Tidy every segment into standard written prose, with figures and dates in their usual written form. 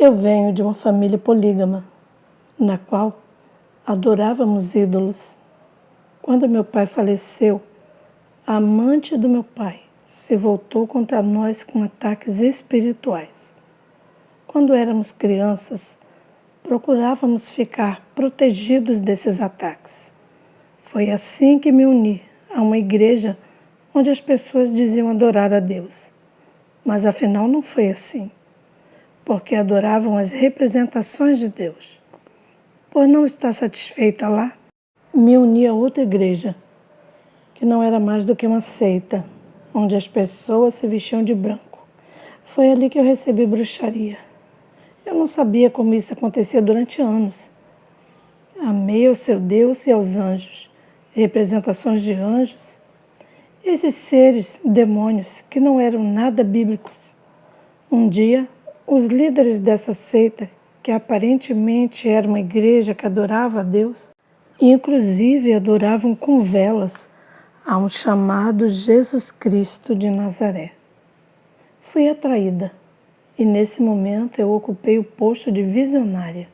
Eu venho de uma família polígama, na qual adorávamos ídolos. Quando meu pai faleceu, a amante do meu pai se voltou contra nós com ataques espirituais. Quando éramos crianças, procurávamos ficar protegidos desses ataques. Foi assim que me uni a uma igreja onde as pessoas diziam adorar a Deus. Mas afinal não foi assim, porque adoravam as representações de Deus. Por não estar satisfeita lá, me uni a outra igreja, que não era mais do que uma seita, onde as pessoas se vestiam de branco. Foi ali que eu recebi bruxaria. Eu não sabia como isso acontecia durante anos. Amei ao seu Deus e aos anjos, representações de anjos, esses seres, demônios, que não eram nada bíblicos. Um dia, os líderes dessa seita, que aparentemente era uma igreja que adorava a Deus, e inclusive adoravam com velas a um chamado Jesus Cristo de Nazaré. Fui atraída e nesse momento eu ocupei o posto de visionária.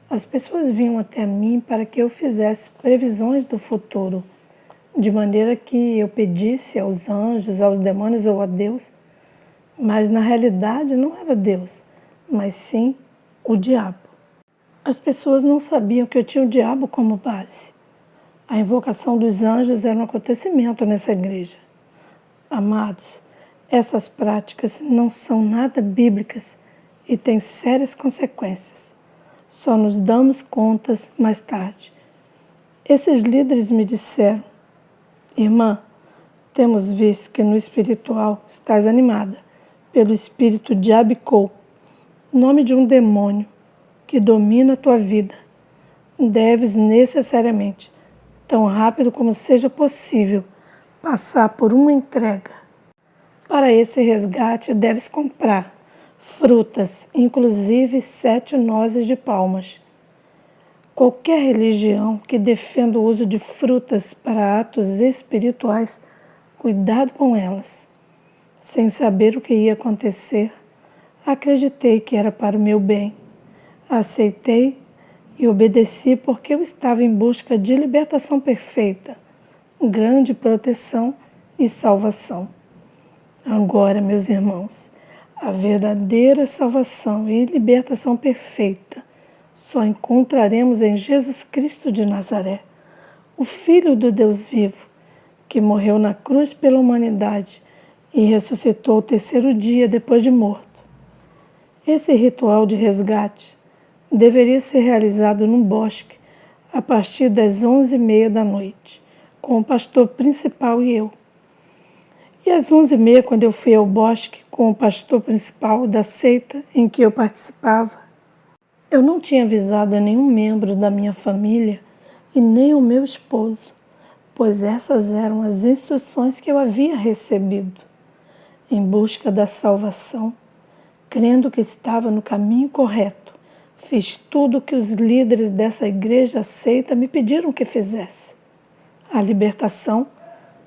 As pessoas vinham até mim para que eu fizesse previsões do futuro, de maneira que eu pedisse aos anjos, aos demônios ou a Deus, mas na realidade não era Deus, mas sim o diabo. As pessoas não sabiam que eu tinha o diabo como base. A invocação dos anjos era um acontecimento nessa igreja. Amados, essas práticas não são nada bíblicas e têm sérias consequências. Só nos damos contas mais tarde. Esses líderes me disseram: irmã, temos visto que no espiritual estás animada pelo espírito de Abicou, nome de um demônio que domina a tua vida. Deves necessariamente, tão rápido como seja possível, passar por uma entrega. Para esse resgate, deves comprar frutas, inclusive 7 nozes de palmas. Qualquer religião que defenda o uso de frutas para atos espirituais, cuidado com elas. Sem saber o que ia acontecer, acreditei que era para o meu bem. Aceitei e obedeci porque eu estava em busca de libertação perfeita, grande proteção e salvação. Agora, meus irmãos, a verdadeira salvação e libertação perfeita só encontraremos em Jesus Cristo de Nazaré, o Filho do Deus vivo, que morreu na cruz pela humanidade e ressuscitou o 3º dia depois de morto. Esse ritual de resgate deveria ser realizado num bosque a partir das 11h30 da noite, com o pastor principal e eu. E às 11h30, quando eu fui ao bosque com o pastor principal da seita em que eu participava, eu não tinha avisado a nenhum membro da minha família e nem o meu esposo, pois essas eram as instruções que eu havia recebido. Em busca da salvação, crendo que estava no caminho correto, fiz tudo o que os líderes dessa igreja seita me pediram que fizesse. A libertação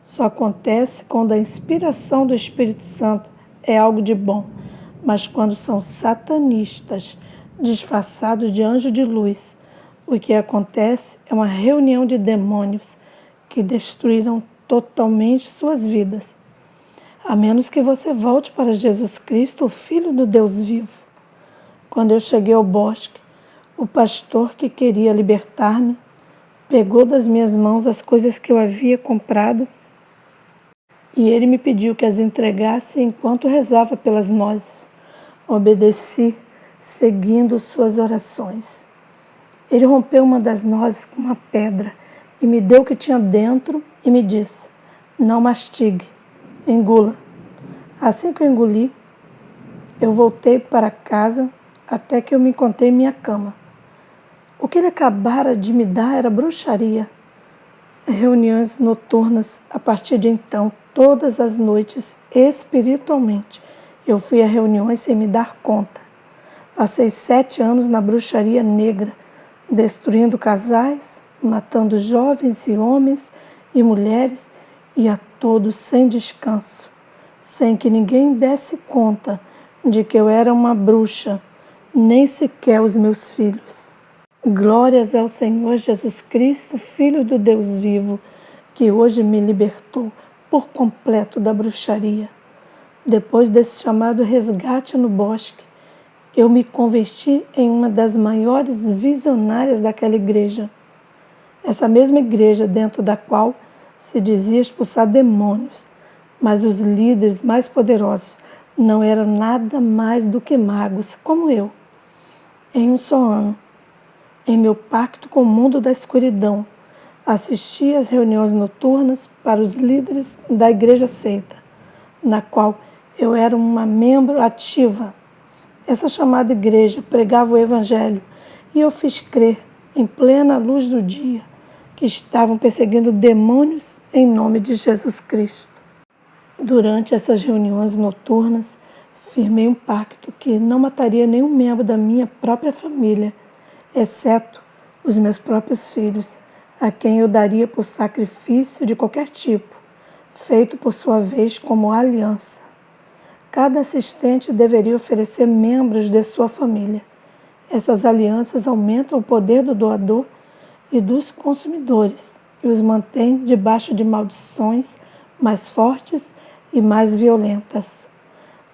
só acontece quando a inspiração do Espírito Santo é algo de bom, mas quando são satanistas, disfarçados de anjo de luz, o que acontece é uma reunião de demônios que destruíram totalmente suas vidas, a menos que você volte para Jesus Cristo, o Filho do Deus vivo. Quando eu cheguei ao bosque, o pastor que queria libertar-me pegou das minhas mãos as coisas que eu havia comprado e ele me pediu que as entregasse enquanto rezava pelas nozes. Obedeci, seguindo suas orações. Ele rompeu uma das nozes com uma pedra e me deu o que tinha dentro e me disse: não mastigue, engula. Assim que eu engoli, eu voltei para casa até que eu me encontrei em minha cama. O que ele acabara de me dar era bruxaria. Reuniões noturnas a partir de então, todas as noites, espiritualmente. Eu fui a reuniões sem me dar conta. Passei 7 anos na bruxaria negra, destruindo casais, matando jovens e homens e mulheres e a todos sem descanso, sem que ninguém desse conta de que eu era uma bruxa, nem sequer os meus filhos. Glórias ao Senhor Jesus Cristo, Filho do Deus vivo, que hoje me libertou por completo da bruxaria. Depois desse chamado resgate no bosque, eu me converti em uma das maiores visionárias daquela igreja. Essa mesma igreja dentro da qual se dizia expulsar demônios, mas os líderes mais poderosos não eram nada mais do que magos, como eu. Em um só ano, em meu pacto com o mundo da escuridão, assisti às reuniões noturnas para os líderes da igreja seita, na qual eu era uma membro ativa. Essa chamada igreja pregava o evangelho e eu fiz crer, em plena luz do dia, que estavam perseguindo demônios em nome de Jesus Cristo. Durante essas reuniões noturnas, firmei um pacto que não mataria nenhum membro da minha própria família, exceto os meus próprios filhos, a quem eu daria por sacrifício de qualquer tipo, feito por sua vez como aliança. Cada assistente deveria oferecer membros de sua família. Essas alianças aumentam o poder do doador e dos consumidores e os mantêm debaixo de maldições mais fortes e mais violentas.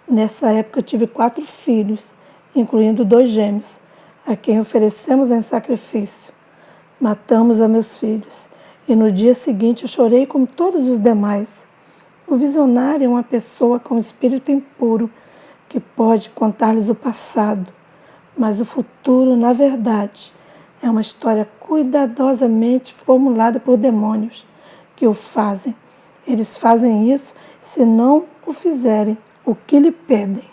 Nessa época tive 4 filhos, incluindo 2 gêmeos, a quem oferecemos em sacrifício. Matamos a meus filhos e no dia seguinte eu chorei como todos os demais. O visionário é uma pessoa com espírito impuro que pode contar-lhes o passado, mas o futuro, na verdade, é uma história cuidadosamente formulada por demônios que o fazem. Eles fazem isso se não o fizerem o que lhe pedem.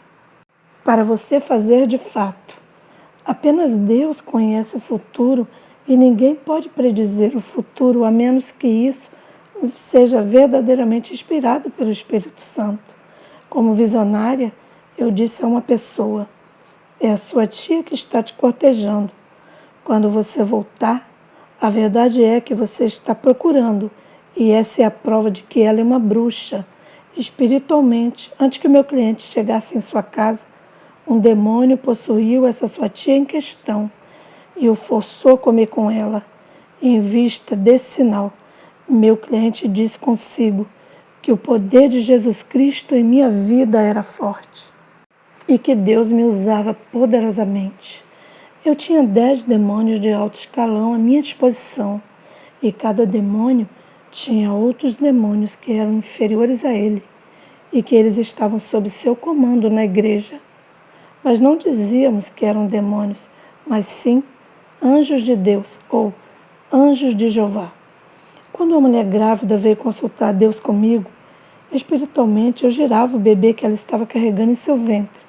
Para você fazer de fato. Apenas Deus conhece o futuro e ninguém pode predizer o futuro a menos que isso seja verdadeiramente inspirado pelo Espírito Santo. Como visionária, eu disse a uma pessoa: é a sua tia que está te cortejando. Quando você voltar, a verdade é que você está procurando, e essa é a prova de que ela é uma bruxa. Espiritualmente, antes que o meu cliente chegasse em sua casa, um demônio possuiu essa sua tia em questão e o forçou a comer com ela. Em vista desse sinal, meu cliente disse consigo que o poder de Jesus Cristo em minha vida era forte e que Deus me usava poderosamente. Eu tinha 10 demônios de alto escalão à minha disposição e cada demônio tinha outros demônios que eram inferiores a ele e que eles estavam sob seu comando na igreja. Mas não dizíamos que eram demônios, mas sim anjos de Deus ou anjos de Jeová. Quando uma mulher grávida veio consultar Deus comigo, espiritualmente eu girava o bebê que ela estava carregando em seu ventre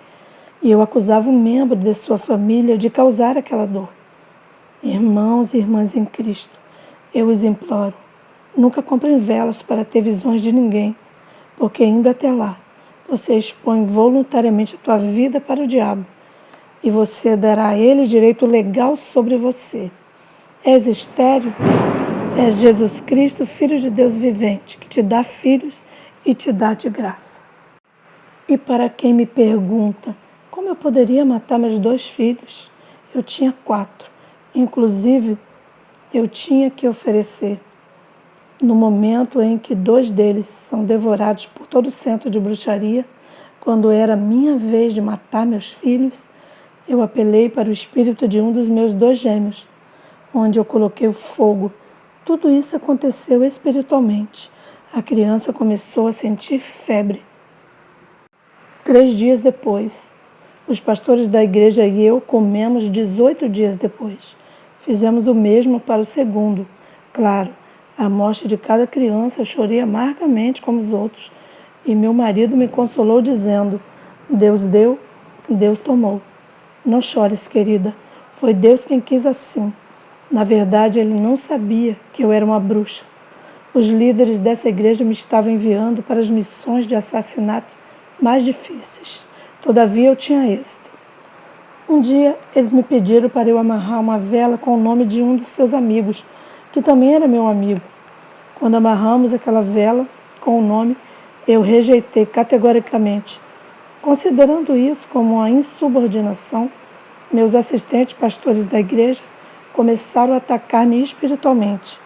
e eu acusava um membro de sua família de causar aquela dor. Irmãos e irmãs em Cristo, eu os imploro, nunca comprem velas para ter visões de ninguém, porque indo até lá, você expõe voluntariamente a tua vida para o diabo e você dará a ele direito legal sobre você. És estéril? É Jesus Cristo, Filho de Deus vivente, que te dá filhos e te dá de graça. E para quem me pergunta, como eu poderia matar meus 2 filhos? Eu tinha 4. Inclusive, eu tinha que oferecer. No momento em que 2 deles são devorados por todo o centro de bruxaria, quando era minha vez de matar meus filhos, eu apelei para o espírito de um dos meus 2 gêmeos, onde eu coloquei o fogo. Tudo isso aconteceu espiritualmente. A criança começou a sentir febre. 3 dias depois, os pastores da igreja e eu comemos 18 dias depois. Fizemos o mesmo para o segundo. Claro, à morte de cada criança eu chorei amargamente como os outros. E meu marido me consolou dizendo: Deus deu, Deus tomou. Não chores, querida. Foi Deus quem quis assim. Na verdade, ele não sabia que eu era uma bruxa. Os líderes dessa igreja me estavam enviando para as missões de assassinato mais difíceis. Todavia, eu tinha êxito. Um dia, eles me pediram para eu amarrar uma vela com o nome de um de seus amigos, que também era meu amigo. Quando amarramos aquela vela com o nome, eu rejeitei categoricamente. Considerando isso como uma insubordinação, Meus assistentes pastores da igreja começaram a atacar-me espiritualmente.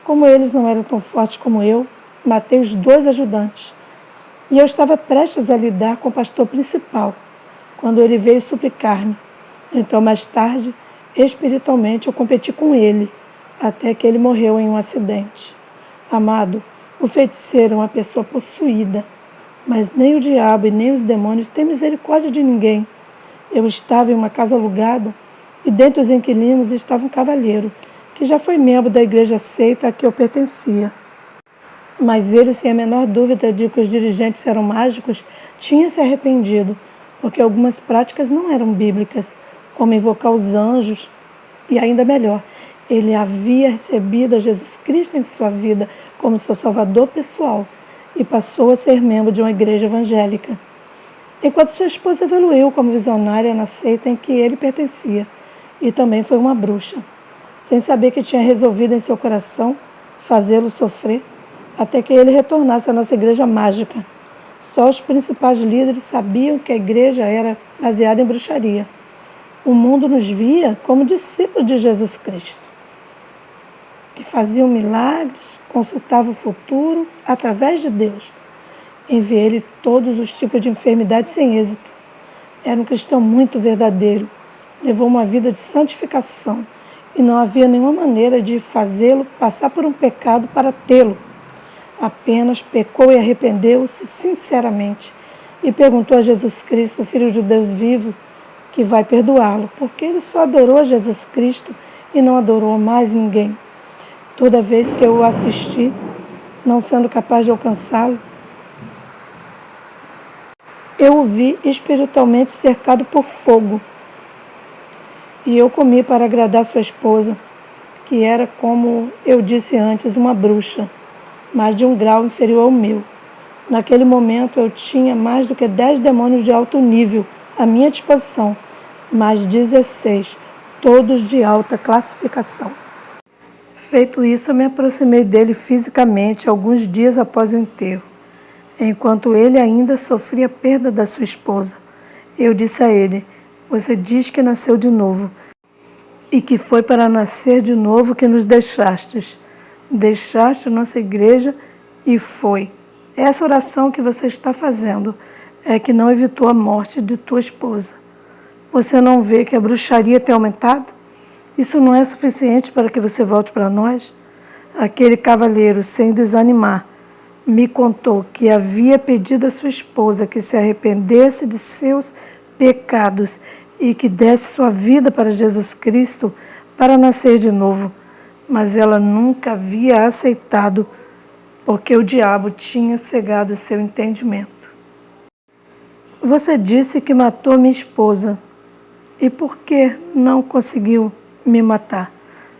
Como eles não eram tão fortes como eu, matei os 2 ajudantes. E eu estava prestes a lidar com o pastor principal, quando ele veio suplicar-me. Então, mais tarde, espiritualmente, eu competi com ele, até que ele morreu em um acidente. Amado, o feiticeiro é uma pessoa possuída, mas nem o diabo e nem os demônios têm misericórdia de ninguém. Eu estava em uma casa alugada e dentre os inquilinos estava um cavalheiro, que já foi membro da igreja seita a que eu pertencia. Mas ele, sem a menor dúvida de que os dirigentes eram mágicos, tinha se arrependido, porque algumas práticas não eram bíblicas, como invocar os anjos, e ainda melhor, ele havia recebido a Jesus Cristo em sua vida como seu salvador pessoal e passou a ser membro de uma igreja evangélica. Enquanto sua esposa evoluiu como visionária na seita em que ele pertencia, e também foi uma bruxa, sem saber que tinha resolvido em seu coração fazê-lo sofrer, até que ele retornasse à nossa igreja mágica. Só os principais líderes sabiam que a igreja era baseada em bruxaria. O mundo nos via como discípulos de Jesus Cristo, que faziam milagres, consultavam o futuro através de Deus. Enviei-lhe todos os tipos de enfermidades sem êxito. Era um cristão muito verdadeiro, levou uma vida de santificação e não havia nenhuma maneira de fazê-lo passar por um pecado para tê-lo. Apenas pecou e arrependeu-se sinceramente e perguntou a Jesus Cristo, o Filho de Deus vivo, que vai perdoá-lo, porque ele só adorou a Jesus Cristo e não adorou mais ninguém. Toda vez que eu o assisti, não sendo capaz de alcançá-lo, eu o vi espiritualmente cercado por fogo. E eu comi para agradar sua esposa, que era, como eu disse antes, uma bruxa, mas de um grau inferior ao meu. Naquele momento eu tinha mais do que 10 demônios de alto nível à minha disposição, mais 16, todos de alta classificação. Feito isso, eu me aproximei dele fisicamente alguns dias após o enterro, enquanto ele ainda sofria a perda da sua esposa. Eu disse a ele: você diz que nasceu de novo e que foi para nascer de novo que nos deixastes. Deixaste nossa igreja e foi. Essa oração que você está fazendo é que não evitou a morte de tua esposa. Você não vê que a bruxaria tem aumentado? Isso não é suficiente para que você volte para nós? Aquele cavalheiro, sem desanimar, me contou que havia pedido à sua esposa que se arrependesse de seus pecados e que desse sua vida para Jesus Cristo para nascer de novo. Mas ela nunca havia aceitado, porque o diabo tinha cegado seu entendimento. Você disse que matou minha esposa. E por que não conseguiu me matar?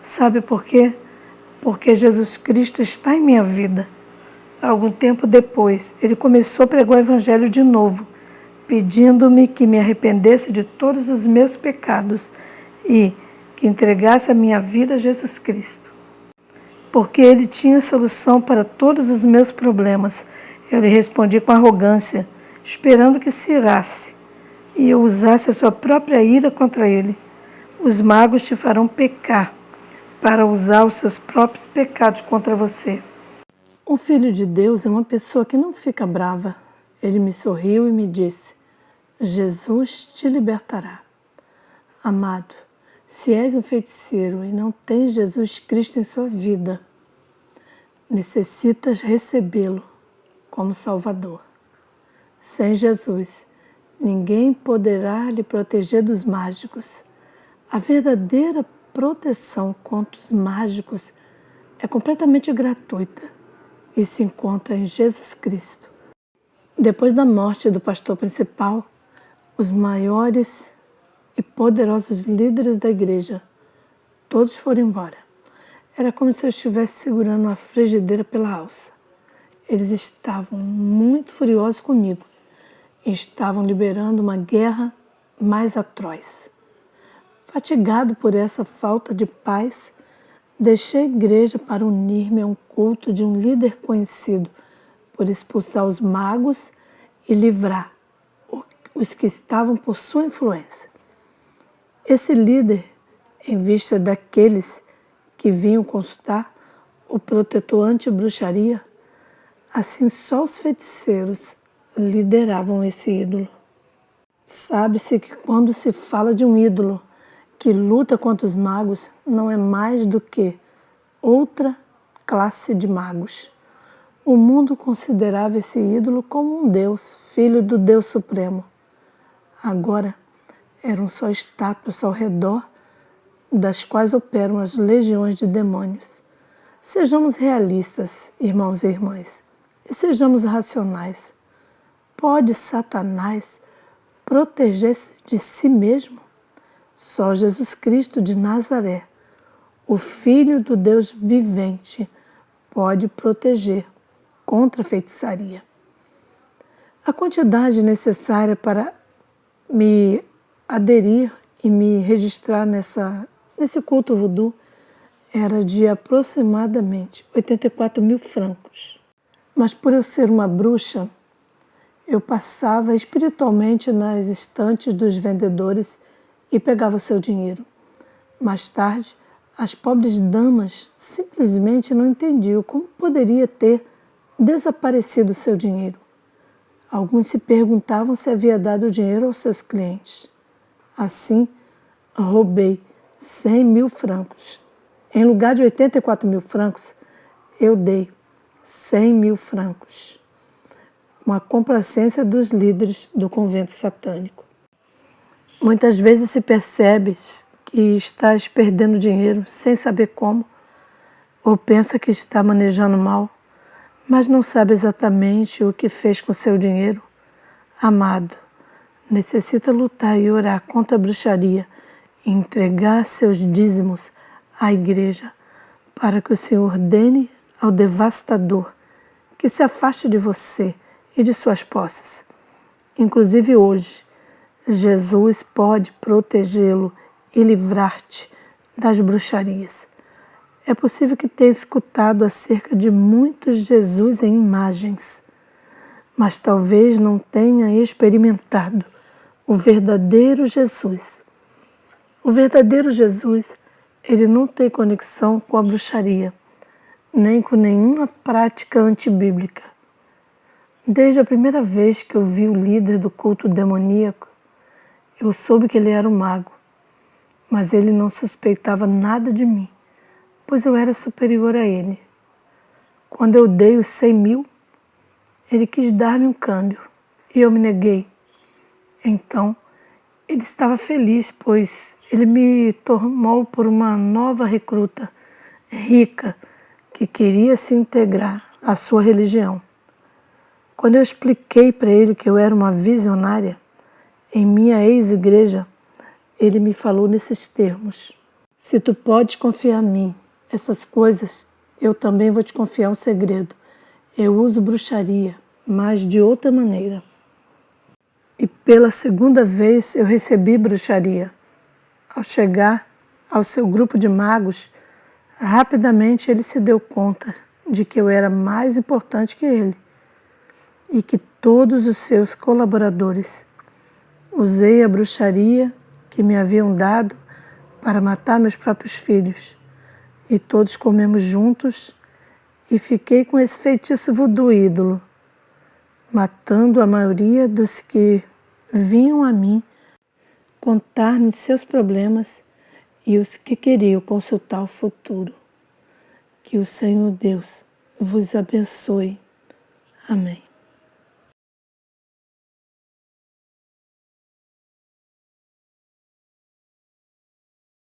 Sabe por quê? Porque Jesus Cristo está em minha vida. Algum tempo depois, ele começou a pregar o evangelho de novo, pedindo-me que me arrependesse de todos os meus pecados e que entregasse a minha vida a Jesus Cristo. Porque ele tinha solução para todos os meus problemas. Eu lhe respondi com arrogância, esperando que se irasse e eu usasse a sua própria ira contra ele. Os magos te farão pecar para usar os seus próprios pecados contra você. O Filho de Deus é uma pessoa que não fica brava. Ele me sorriu e me disse: Jesus te libertará. Amado, se és um feiticeiro e não tens Jesus Cristo em sua vida, necessitas recebê-lo como Salvador. Sem Jesus, ninguém poderá lhe proteger dos mágicos. A verdadeira proteção contra os mágicos é completamente gratuita e se encontra em Jesus Cristo. Depois da morte do pastor principal, os maiores e poderosos líderes da igreja, todos foram embora. Era como se eu estivesse segurando uma frigideira pela alça. Eles estavam muito furiosos comigo e estavam liberando uma guerra mais atroz. Fatigado por essa falta de paz, deixei a igreja para unir-me a um culto de um líder conhecido por expulsar os magos e livrar os que estavam por sua influência. Esse líder, em vista daqueles que vinham consultar o protetor anti-bruxaria, assim só os feiticeiros lideravam esse ídolo. Sabe-se que quando se fala de um ídolo que luta contra os magos, não é mais do que outra classe de magos. O mundo considerava esse ídolo como um deus, filho do Deus Supremo. Agora, eram só estátuas ao redor das quais operam as legiões de demônios. Sejamos realistas, irmãos e irmãs, e sejamos racionais. Pode Satanás proteger-se de si mesmo? Só Jesus Cristo de Nazaré, o Filho do Deus vivente, pode proteger contra a feitiçaria. A quantidade necessária para me aderir e me registrar nesse culto voodoo era de aproximadamente 84 mil francos. Mas por eu ser uma bruxa, eu passava espiritualmente nas estantes dos vendedores e pegava o seu dinheiro. Mais tarde, as pobres damas simplesmente não entendiam como poderia ter desaparecido o seu dinheiro. Alguns se perguntavam se havia dado o dinheiro aos seus clientes. Assim, roubei 100 mil francos. Em lugar de 84 mil francos, eu dei 100 mil francos. Uma complacência dos líderes do convento satânico. Muitas vezes se percebe que estás perdendo dinheiro sem saber como, ou pensa que está manejando mal, mas não sabe exatamente o que fez com seu dinheiro. Amado, necessita lutar e orar contra a bruxaria e entregar seus dízimos à igreja para que o Senhor ordene ao devastador que se afaste de você e de suas posses. Inclusive hoje, Jesus pode protegê-lo e livrar-te das bruxarias. É possível que tenha escutado acerca de muitos Jesus em imagens, mas talvez não tenha experimentado o verdadeiro Jesus. O verdadeiro Jesus, ele não tem conexão com a bruxaria, nem com nenhuma prática antibíblica. Desde a primeira vez que eu vi o líder do culto demoníaco, eu soube que ele era um mago, mas ele não suspeitava nada de mim, pois eu era superior a ele. Quando eu dei os 100 mil, ele quis dar-me um câmbio e eu me neguei. Então, ele estava feliz, pois ele me tomou por uma nova recruta, rica, que queria se integrar à sua religião. Quando eu expliquei para ele que eu era uma visionária, em minha ex-igreja, ele me falou nesses termos: se tu podes confiar em mim essas coisas, eu também vou te confiar um segredo. Eu uso bruxaria, mas de outra maneira. E pela segunda vez eu recebi bruxaria. Ao chegar ao seu grupo de magos, rapidamente ele se deu conta de que eu era mais importante que ele e que todos os seus colaboradores. Usei a bruxaria que me haviam dado para matar meus próprios filhos. E todos comemos juntos e fiquei com esse feitiço voodoo ídolo, matando a maioria dos que vinham a mim contar-me seus problemas e os que queriam consultar o futuro. Que o Senhor Deus vos abençoe. Amém.